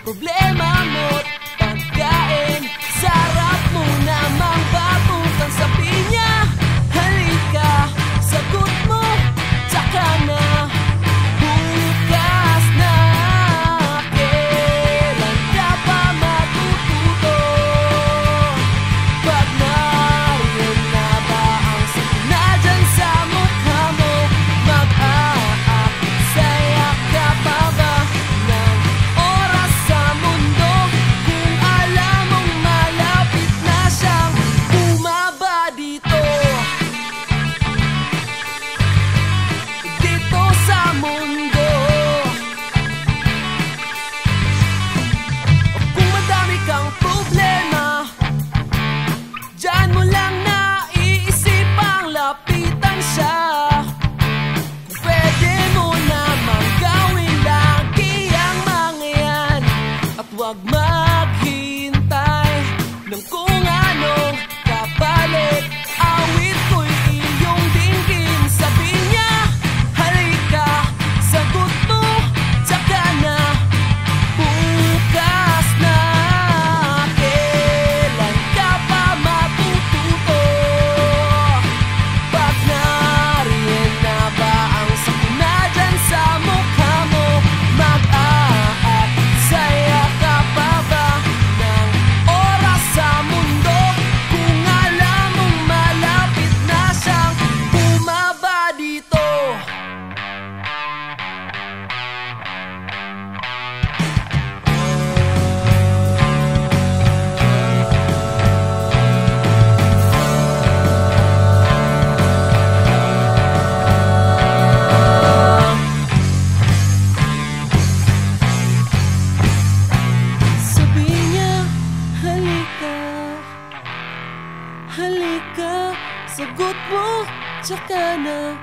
problema mo't pagkain. Sarap mo namang batukan sa pinya. Halika, sagot mo, tsaka na. Bukas na, kailan ka pa matututo? Pag nariyan na ba ang sakuna dyan sa mukha mo? Mag-aaksaya ka pa ba ng oras sa mundo? Kung alam mong malapit na siyang bumaba dito, dito sa mundo. O kung madami kang problema, diyan mo lang naiisip ang lapitan siya. Kung pwede mo namang gawin lagi ang mga yan, at huwag maghintay ng kung anong kapalit. Awit ko'y iyong dinggin, sabi niya. Halika, sagot mo, tsaka na. Bukas na, kailan ka pa matututo? Pag nariyan na ba ang sakuna dyan sa mukha mo? Mag-aaksaya ka pa ba ng oras sa mundo? Kung alam mong malapit na siyang bumaba dito. Sabi niya, halika, halika, sagot mo, tsaka na.